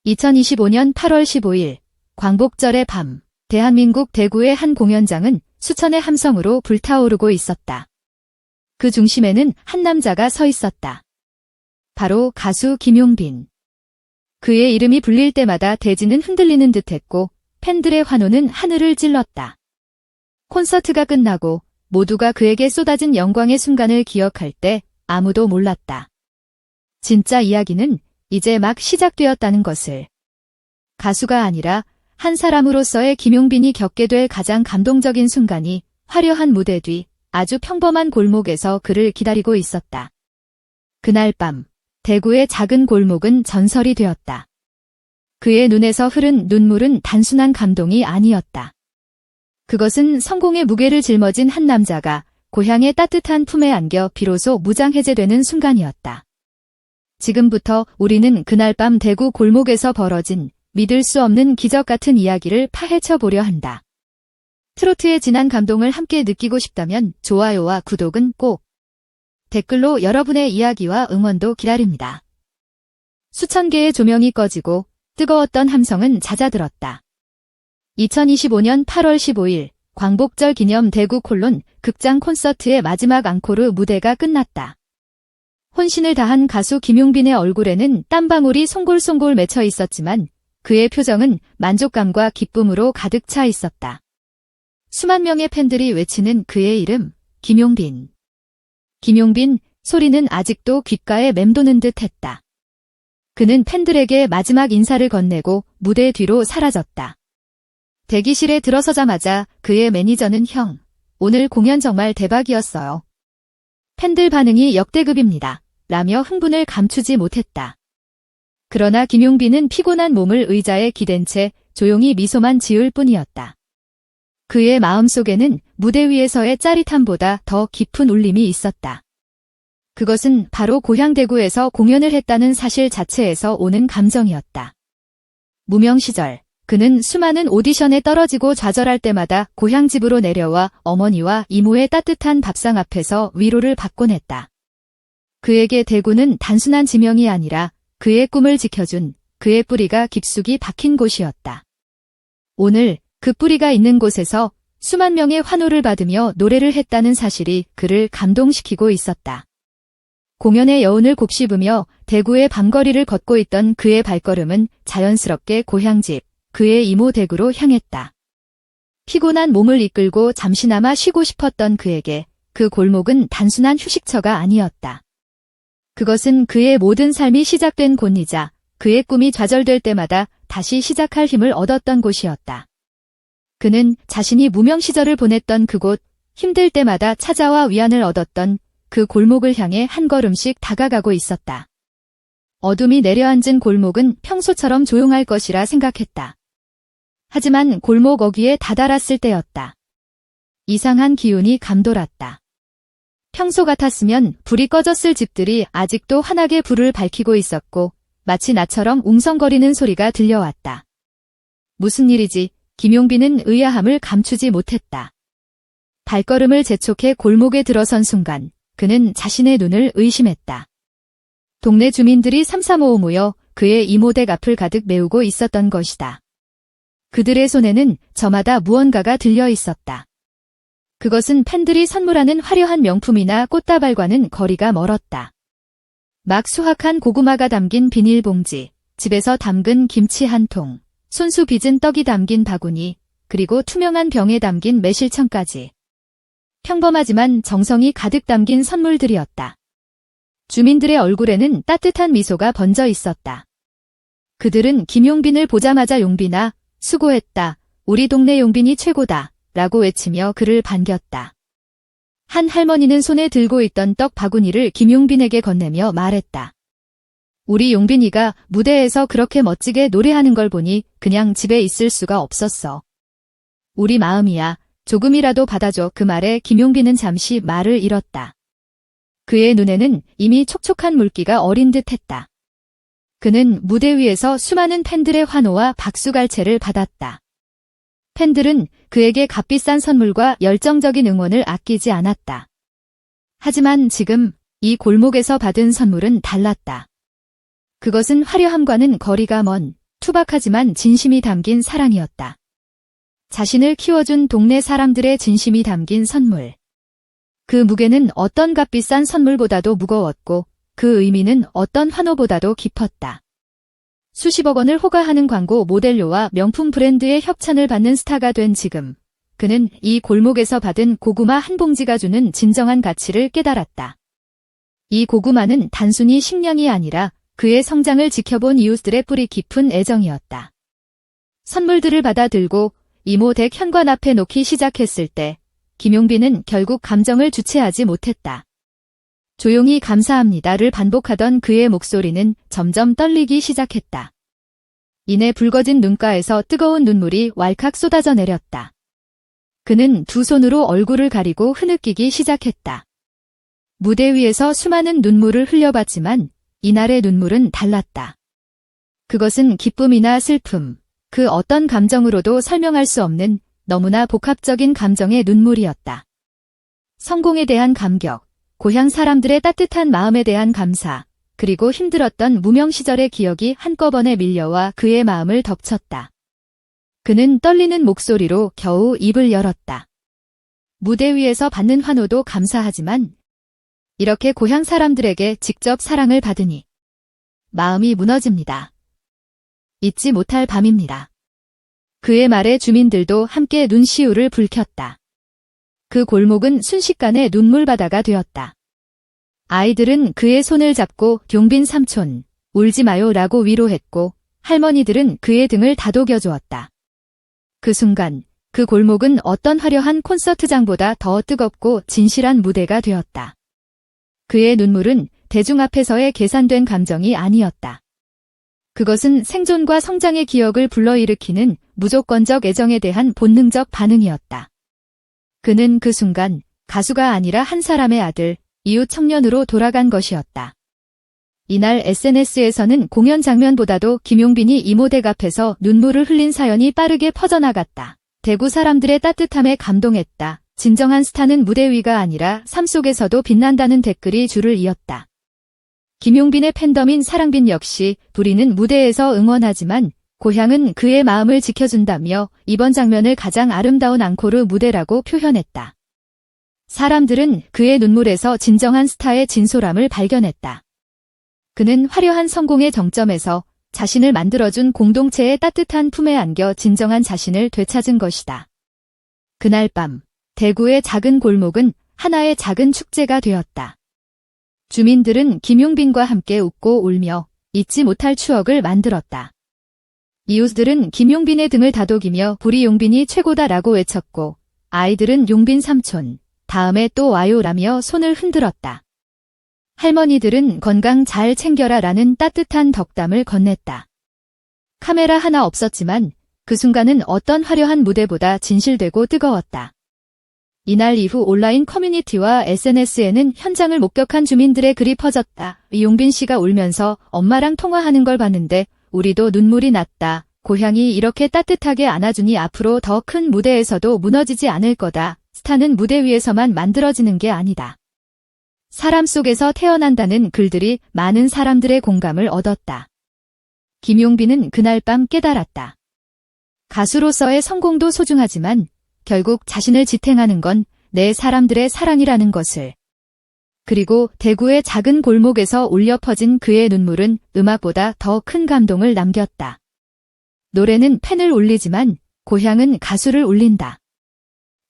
2025년 8월 15일 광복절의 밤, 대한민국 대구의 한 공연장은 수천의 함성으로 불타오르고 있었다. 그 중심에는 한 남자가 서 있었다. 바로 가수 김용빈. 그의 이름이 불릴 때마다 대지는 흔들리는 듯했고 팬들의 환호는 하늘을 찔렀다. 콘서트가 끝나고 모두가 그에게 쏟아진 영광의 순간을 기억할 때 아무도 몰랐다. 진짜 이야기는 이제 막 시작되었다는 것을. 가수가 아니라 한 사람으로서의 김용빈이 겪게 될 가장 감동적인 순간이 화려한 무대 뒤 아주 평범한 골목에서 그를 기다리고 있었다. 그날 밤, 대구의 작은 골목은 전설이 되었다. 그의 눈에서 흐른 눈물은 단순한 감동이 아니었다. 그것은 성공의 무게를 짊어진 한 남자가 고향의 따뜻한 품에 안겨 비로소 무장해제되는 순간이었다. 지금부터 우리는 그날 밤 대구 골목에서 벌어진 믿을 수 없는 기적 같은 이야기를 파헤쳐 보려 한다. 트로트의 진한 감동을 함께 느끼고 싶다면 좋아요와 구독은 꼭. 댓글로 여러분의 이야기와 응원도 기다립니다. 수천 개의 조명이 꺼지고 뜨거웠던 함성은 잦아들었다. 2025년 8월 15일 광복절 기념 대구 콜론 극장 콘서트의 마지막 앙코르 무대가 끝났다. 혼신을 다한 가수 김용빈의 얼굴에는 땀방울이 송골송골 맺혀 있었지만 그의 표정은 만족감과 기쁨으로 가득 차 있었다. 수만 명의 팬들이 외치는 그의 이름, 김용빈. 김용빈 소리는 아직도 귓가에 맴도는 듯 했다. 그는 팬들에게 마지막 인사를 건네고 무대 뒤로 사라졌다. 대기실에 들어서자마자 그의 매니저는 형, 오늘 공연 정말 대박이었어요. 팬들 반응이 역대급입니다. 라며 흥분을 감추지 못했다. 그러나 김용빈은 피곤한 몸을 의자에 기댄 채 조용히 미소만 지을 뿐이었다. 그의 마음속에는 무대 위에서의 짜릿함보다 더 깊은 울림이 있었다. 그것은 바로 고향 대구에서 공연을 했다는 사실 자체에서 오는 감정이었다. 무명 시절, 그는 수많은 오디션에 떨어지고 좌절할 때마다 고향 집으로 내려와 어머니와 이모의 따뜻한 밥상 앞에서 위로를 받곤 했다. 그에게 대구는 단순한 지명이 아니라 그의 꿈을 지켜준 그의 뿌리가 깊숙이 박힌 곳이었다. 오늘 그 뿌리가 있는 곳에서 수만 명의 환호를 받으며 노래를 했다는 사실이 그를 감동시키고 있었다. 공연의 여운을 곱씹으며 대구의 밤거리를 걷고 있던 그의 발걸음은 자연스럽게 고향집, 그의 이모 대구로 향했다. 피곤한 몸을 이끌고 잠시나마 쉬고 싶었던 그에게 그 골목은 단순한 휴식처가 아니었다. 그것은 그의 모든 삶이 시작된 곳이자 그의 꿈이 좌절될 때마다 다시 시작할 힘을 얻었던 곳이었다. 그는 자신이 무명 시절을 보냈던 그곳, 힘들 때마다 찾아와 위안을 얻었던 그 골목을 향해 한 걸음씩 다가가고 있었다. 어둠이 내려앉은 골목은 평소처럼 조용할 것이라 생각했다. 하지만 골목 어귀에 다다랐을 때였다. 이상한 기운이 감돌았다. 평소 같았으면 불이 꺼졌을 집들이 아직도 환하게 불을 밝히고 있었고 마치 나처럼 웅성거리는 소리가 들려왔다. 무슨 일이지? 김용빈은 의아함을 감추지 못했다. 발걸음을 재촉해 골목에 들어선 순간 그는 자신의 눈을 의심했다. 동네 주민들이 삼삼오오 모여 그의 이모댁 앞을 가득 메우고 있었던 것이다. 그들의 손에는 저마다 무언가가 들려 있었다. 그것은 팬들이 선물하는 화려한 명품이나 꽃다발과는 거리가 멀었다. 막 수확한 고구마가 담긴 비닐봉지, 집에서 담근 김치 한 통, 손수 빚은 떡이 담긴 바구니, 그리고 투명한 병에 담긴 매실청까지. 평범하지만 정성이 가득 담긴 선물들이었다. 주민들의 얼굴에는 따뜻한 미소가 번져 있었다. 그들은 김용빈을 보자마자 용빈아, 수고했다. 우리 동네 용빈이 최고다. 라고 외치며 그를 반겼다. 한 할머니는 손에 들고 있던 떡 바구니를 김용빈에게 건네며 말했다. 우리 용빈이가 무대에서 그렇게 멋지게 노래하는 걸 보니 그냥 집에 있을 수가 없었어. 우리 마음이야. 조금이라도 받아줘. 그 말에 김용빈은 잠시 말을 잃었다. 그의 눈에는 이미 촉촉한 물기가 어린 듯 했다. 그는 무대 위에서 수많은 팬들의 환호와 박수갈채를 받았다. 팬들은 그에게 값비싼 선물과 열정적인 응원을 아끼지 않았다. 하지만 지금 이 골목에서 받은 선물은 달랐다. 그것은 화려함과는 거리가 먼 투박하지만 진심이 담긴 사랑이었다. 자신을 키워준 동네 사람들의 진심이 담긴 선물. 그 무게는 어떤 값비싼 선물보다도 무거웠고 그 의미는 어떤 환호보다도 깊었다. 수십억 원을 호가하는 광고 모델료와 명품 브랜드의 협찬을 받는 스타가 된 지금, 그는 이 골목에서 받은 고구마 한 봉지가 주는 진정한 가치를 깨달았다. 이 고구마는 단순히 식량이 아니라 그의 성장을 지켜본 이웃들의 뿌리 깊은 애정이었다. 선물들을 받아 들고 이모 댁 현관 앞에 놓기 시작했을 때 김용빈은 결국 감정을 주체하지 못했다. 조용히 감사합니다를 반복하던 그의 목소리는 점점 떨리기 시작했다. 이내 붉어진 눈가에서 뜨거운 눈물이 왈칵 쏟아져 내렸다. 그는 두 손으로 얼굴을 가리고 흐느끼기 시작했다. 무대 위에서 수많은 눈물을 흘려봤지만 이날의 눈물은 달랐다. 그것은 기쁨이나 슬픔, 그 어떤 감정으로도 설명할 수 없는 너무나 복합적인 감정의 눈물이었다. 성공에 대한 감격, 고향 사람들의 따뜻한 마음에 대한 감사, 그리고 힘들었던 무명 시절의 기억이 한꺼번에 밀려와 그의 마음을 덮쳤다. 그는 떨리는 목소리로 겨우 입을 열었다. 무대 위에서 받는 환호도 감사하지만 이렇게 고향 사람들에게 직접 사랑을 받으니 마음이 무너집니다. 잊지 못할 밤입니다. 그의 말에 주민들도 함께 눈시울을 붉혔다. 그 골목은 순식간에 눈물바다가 되었다. 아이들은 그의 손을 잡고 용빈 삼촌, 울지 마요 라고 위로했고 할머니들은 그의 등을 다독여 주었다. 그 순간 그 골목은 어떤 화려한 콘서트장보다 더 뜨겁고 진실한 무대가 되었다. 그의 눈물은 대중 앞에서의 계산된 감정이 아니었다. 그것은 생존과 성장의 기억을 불러일으키는 무조건적 애정에 대한 본능적 반응이었다. 그는 그 순간 가수가 아니라 한 사람의 아들, 이웃 청년으로 돌아간 것이었다. 이날 SNS에서는 공연 장면보다도 김용빈이 이모 댁 앞에서 눈물을 흘린 사연이 빠르게 퍼져나갔다. 대구 사람들의 따뜻함에 감동했다. 진정한 스타는 무대 위가 아니라 삶 속에서도 빛난다는 댓글이 줄을 이었다. 김용빈의 팬덤인 사랑빈 역시 우리는 무대에서 응원하지만 고향은 그의 마음을 지켜준다며 이번 장면을 가장 아름다운 앙코르 무대라고 표현했다. 사람들은 그의 눈물에서 진정한 스타의 진솔함을 발견했다. 그는 화려한 성공의 정점에서 자신을 만들어준 공동체의 따뜻한 품에 안겨 진정한 자신을 되찾은 것이다. 그날 밤, 대구의 작은 골목은 하나의 작은 축제가 되었다. 주민들은 김용빈과 함께 웃고 울며 잊지 못할 추억을 만들었다. 이웃들은 김용빈의 등을 다독이며 우리 용빈이 최고다라고 외쳤고 아이들은 용빈 삼촌, 다음에 또 와요라며 손을 흔들었다. 할머니들은 건강 잘 챙겨라 라는 따뜻한 덕담을 건넸다. 카메라 하나 없었지만 그 순간은 어떤 화려한 무대보다 진실되고 뜨거웠다. 이날 이후 온라인 커뮤니티와 SNS에는 현장을 목격한 주민들의 글이 퍼졌다. 용빈 씨가 울면서 엄마랑 통화하는 걸 봤는데 우리도 눈물이 났다. 고향이 이렇게 따뜻하게 안아주니 앞으로 더 큰 무대에서도 무너지지 않을 거다. 스타는 무대 위에서만 만들어지는 게 아니다. 사람 속에서 태어난다는 글들이 많은 사람들의 공감을 얻었다. 김용빈은 그날 밤 깨달았다. 가수로서의 성공도 소중하지만 결국 자신을 지탱하는 건 내 사람들의 사랑이라는 것을. 그리고 대구의 작은 골목에서 울려 퍼진 그의 눈물은 음악보다 더 큰 감동을 남겼다. 노래는 팬을 울리지만 고향은 가수를 울린다.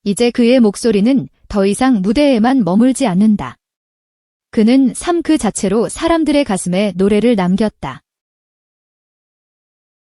이제 그의 목소리는 더 이상 무대에만 머물지 않는다. 그는 삶 그 자체로 사람들의 가슴에 노래를 남겼다.